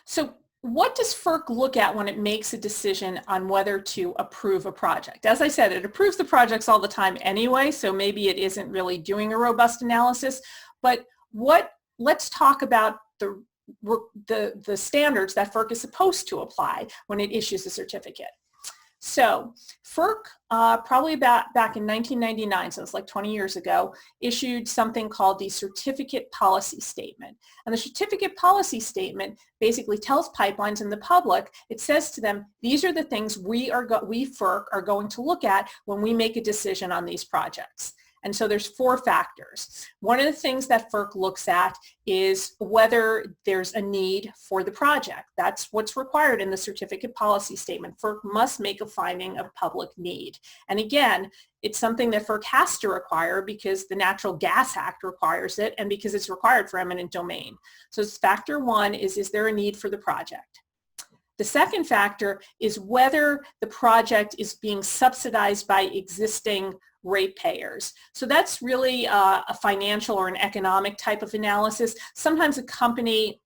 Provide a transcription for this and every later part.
So what does FERC look at when it makes a decision on whether to approve a project? As I said, it approves the projects all the time anyway, so maybe it isn't really doing a robust analysis, but let's talk about the standards that FERC is supposed to apply when it issues a certificate. So FERC, probably back in 1999, so it's like 20 years ago, issued something called the Certificate Policy Statement. And the Certificate Policy Statement basically tells pipelines and the public, it says to them, these are the things we FERC are going to look at when we make a decision on these projects. And so there's 4 factors. One of the things that FERC looks at is whether there's a need for the project. That's what's required in the Certificate Policy Statement. FERC must make a finding of public need. And again, it's something that FERC has to require because the Natural Gas Act requires it and because it's required for eminent domain. So factor 1 is there a need for the project? The second factor is whether the project is being subsidized by existing ratepayers. So that's really a financial or an economic type of analysis. Sometimes a company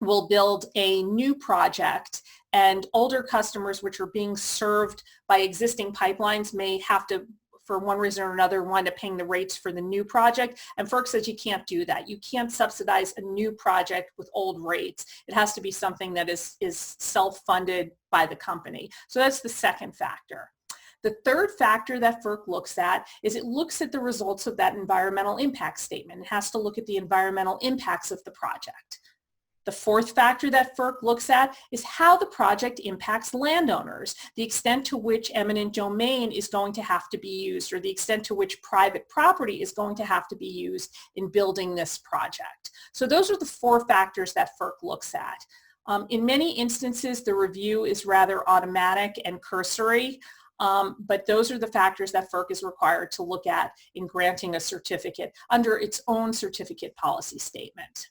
will build a new project and older customers which are being served by existing pipelines may have to, for one reason or another, wind up paying the rates for the new project. And FERC says you can't do that. You can't subsidize a new project with old rates. It has to be something that is self-funded by the company. So that's the second factor. The third factor that FERC looks at is it looks at the results of that environmental impact statement. It has to look at the environmental impacts of the project. The fourth factor that FERC looks at is how the project impacts landowners, the extent to which eminent domain is going to have to be used, or the extent to which private property is going to have to be used in building this project. So those are the 4 factors that FERC looks at. In many instances, the review is rather automatic and cursory. But those are the factors that FERC is required to look at in granting a certificate under its own certificate policy statement.